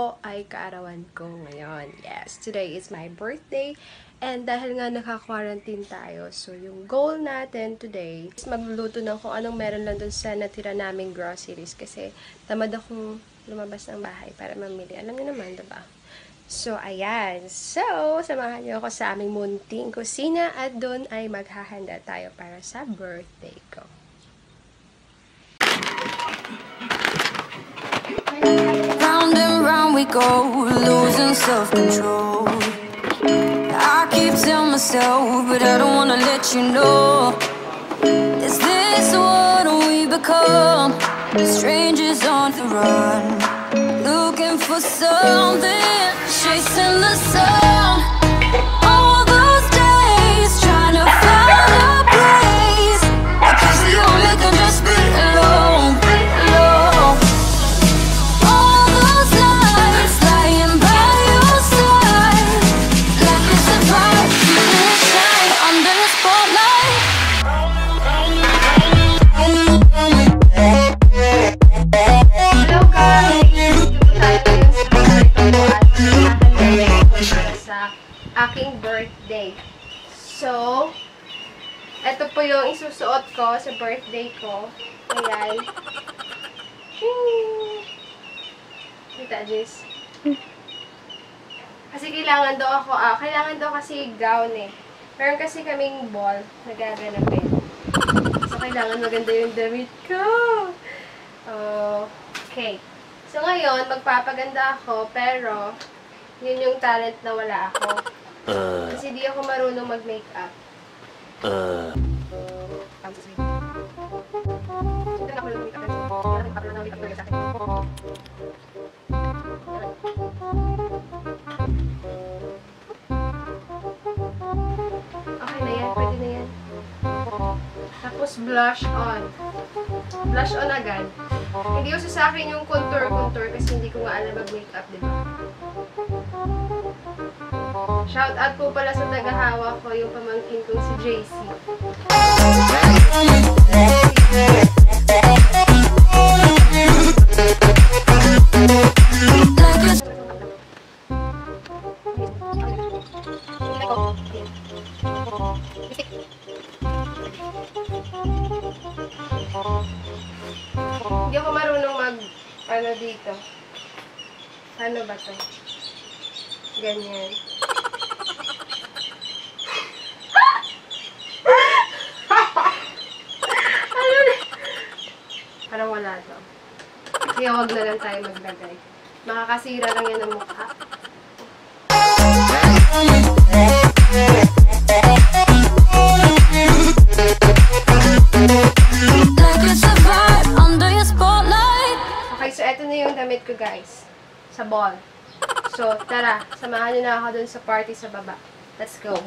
po ay kaarawan ko ngayon. Yes, today is my birthday. And dahil nga naka-quarantine tayo, so yung goal natin today is magluluto ng kung anong meron lang dun sa natira naming groceries. Kasi tamad akong lumabas ng bahay para mamili. Alam niyo naman, diba? So, ayan. So, samahan niyo ako sa aming munting kusina at doon ay maghahanda tayo para sa birthday ko. Round and round we go, losing self-control. I keep telling myself, but I don't wanna let you know. Is this what we become? Strangers on the run, looking for something, chasing the sun. All those days, trying to find a place, a place that you only can just be alone, alone. All those nights lying by your side, like a surprise, feeling shine under the spotlight. Hello guys! Sa aking birthday. So, ito po yung isusuot ko sa birthday ko. Ayan. Shing! Kita, Jess? Kasi kailangan daw kasi gown eh. Meron kasi kaming ball na gaganapin. So, kailangan maganda yung damit ko. Okay. So, ngayon, magpapaganda ako, pero yun yung talent na wala ako. Kasi di ako marunong mag-makeup. Okay na yan, pwede na yan. Tapos blush on. Blush on agad. Hindi uso sa akin yung contour kasi hindi ko nga alam mag-makeup, diba? Shout out po pala sa tagahawak ko, yung pamangkin kong si JC. Hindi ako marunong ano dito. Ano ba to? Ganyan. Parang wala to. Kaya wag na lang tayo maglagay. Makakasira lang yan ang mukha. Okay, so eto na yung damit ko, guys. Sa ball. So, tara. Samahan niyo na ako dun sa party sa baba. Let's go.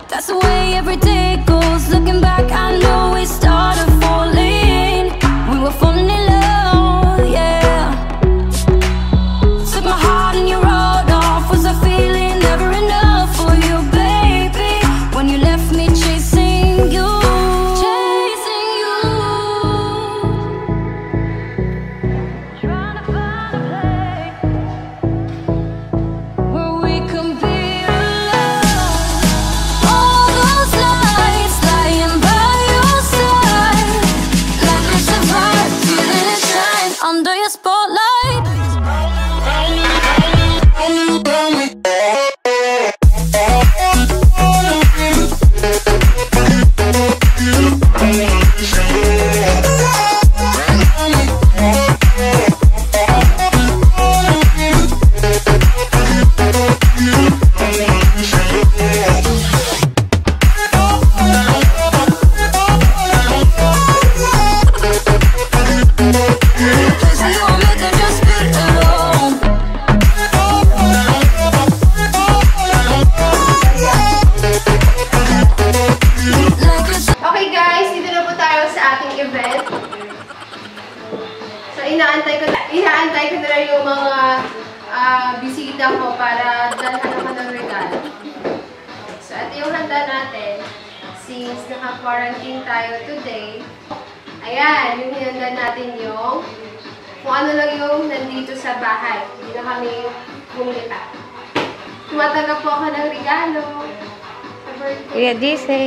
That's the way every day goes. Looking back, I know we started falling. We were falling in love, yeah. Took my heart and you rode off. Was I feeling never enough for you, baby? When you left me chasing you, chasing you. Trying to find a place where we can be alone. All those nights lying by your side, like a surprise, feeling it shine under your spotlight. Okay guys, dito na po tayo sa ating event. So inaantay ko na lang yung mga bisita ko para dalhan ako ng regalo. So ito yung handa natin. Since naka-quarantine tayo today, ayan, yung hinanda natin yung kung ano lang yung nandito sa bahay. Hindi na kami bumili pa. Tumatanggap po ako ng regalo sa birthday. Kuya Disney.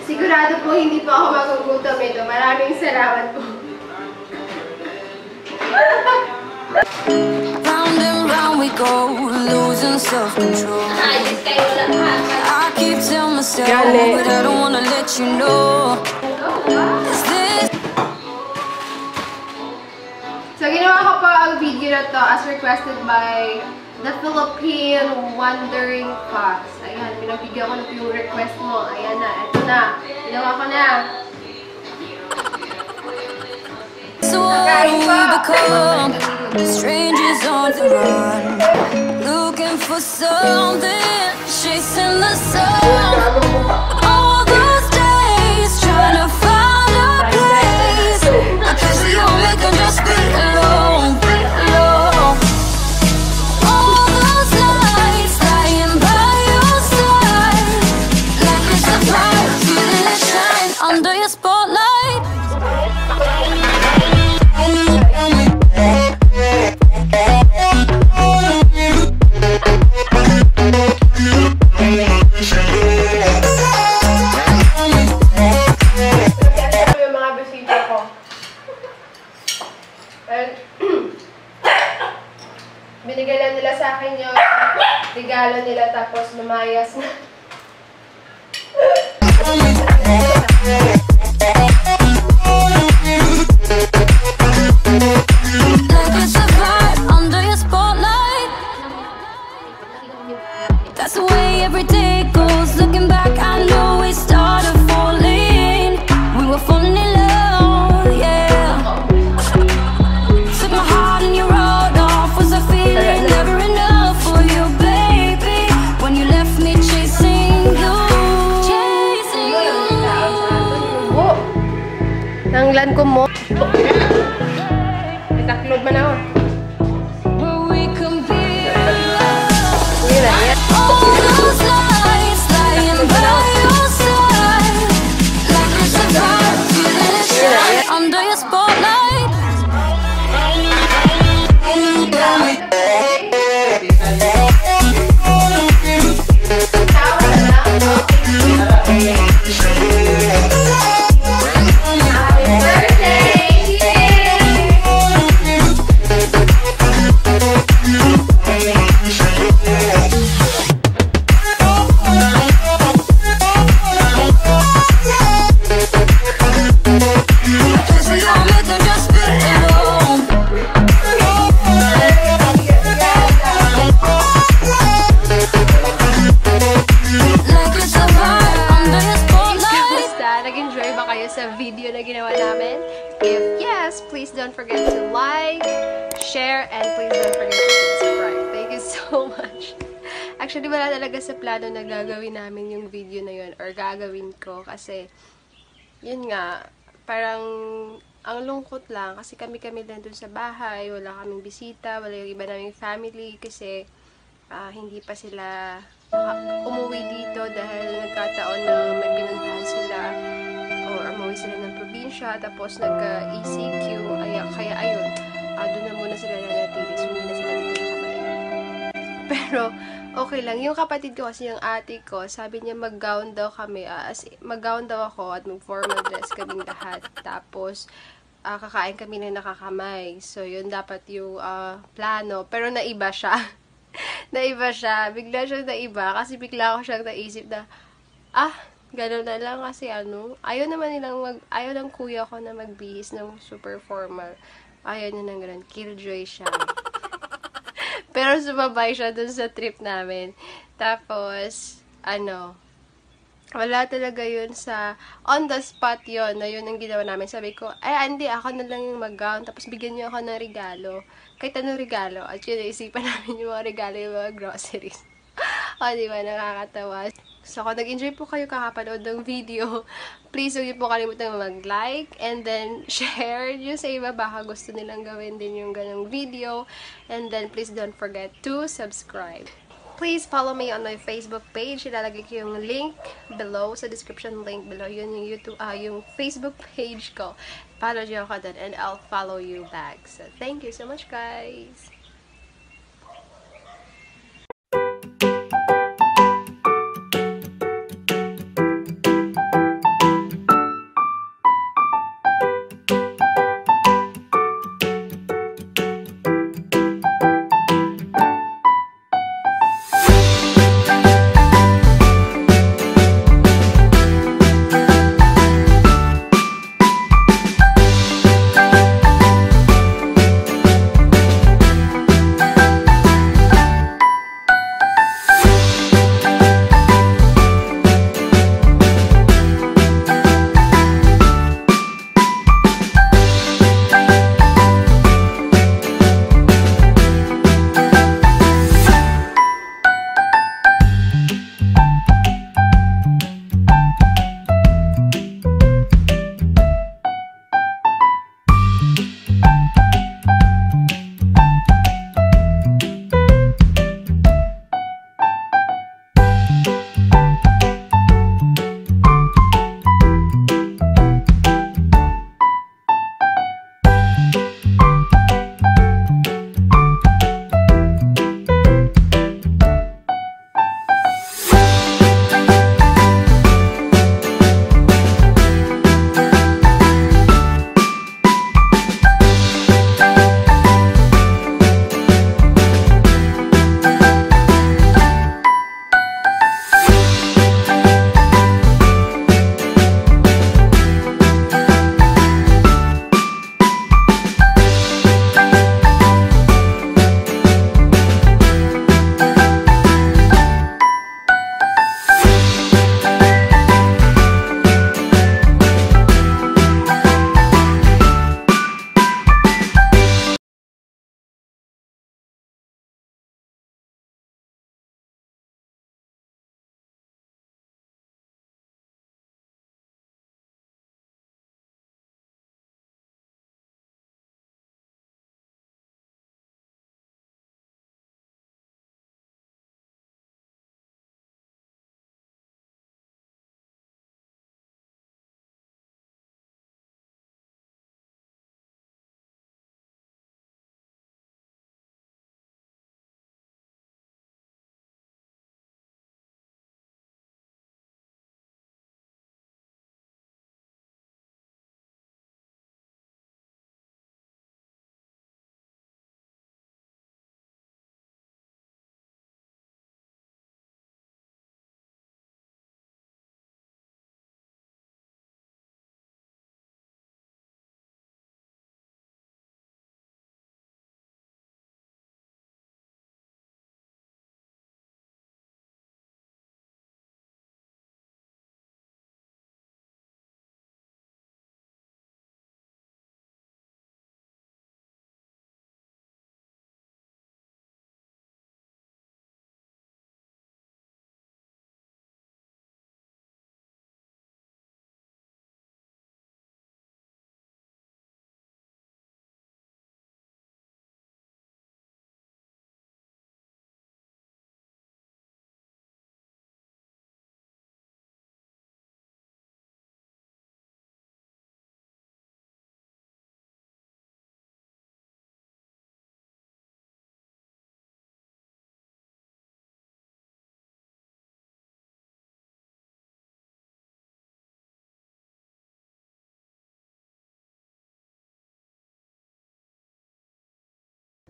Sigurado po hindi po ako magugutom ito. Maraming salamat po. Round and round we go, losing self-control. I keep telling myself, but I don't wanna let you know. Is this... So, ginawa ko po ang video na to as requested by the Philippine Wandering Fox. Ayan, pinagbigyan ko na po yung request mo. Ayan na, eto na. Ginawa ko na. So what do we become? Strangers on the run, looking for something, chasing the sun. All those days trying to find a place, because we only can just be alone, alone. All those nights lying by your side, like it's a fire, feeling it shine under your spotlight. Binigay lang nila sa akin yung regalo nila tapos lumayas na. Like it's a fire under your spotlight. That's the way every day goes. Looking back, I know we started falling. We were falling in love, yeah. Took my heart and you rode off. Was a feeling never enough for you, baby? When you left me chasing you, chasing you. Nanglan ko mo. Taklob man ako. Where we can be Yan. all those nights lying by your side, like it's a fire, feeling it shine under your spotlight. don't forget to like, share, and please don't forget to subscribe. Thank you so much. Actually, wala talaga sa plano na gagawin namin yung video na yun or gagawin ko kasi yun nga, parang ang lungkot lang kasi kami lang dun sa bahay, wala kaming bisita, wala yung iba naming family kasi hindi pa sila umuwi dito dahil nagkataon na may pinuntahan sila or umuwi sila ng probinsya tapos nagka-ECQ kaya ayun, doon na muna sila nanatili, so hindi na sila dito nakabalik. Pero okay lang, yung kapatid ko kasi yung ate ko, sabi niya mag-gown daw kami, mag-gown daw ako at mag-formal dress kaming lahat, tapos kakain kami na nakakamay, so yun dapat yung plano, pero naiba siya. Naiba siya. Bigla siyang naiba. Kasi bigla ako siyang naisip na, gano'n na lang kasi ayaw ng kuya ko na magbihis ng super formal. Ayaw niya ng gano'n. Killjoy siya. Pero sumabay siya dun sa trip namin. Tapos, wala talaga yun sa, on the spot yun, na yun ang ginawa namin. Sabi ko, hindi, ako na lang yung mag-gown, tapos bigyan niyo ako ng regalo. Kahit anong regalo. At yun, naisipan namin yung mga regalo, yung mga groceries. Diba, nakakatawa. So, kung nag-enjoy po kayo kakapanood ng video, please huwag niyo po kalimutan mag-like, and then share nyo sa iba, baka gusto nilang gawin din yung ganong video. And then, please don't forget to subscribe. Please follow me on my Facebook page. Ilalagay ko yung link below, sa description link below. Yun yung yung Facebook page ko. Follow nyo ako doon and I'll follow you back. So, thank you so much, guys!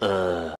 Uh.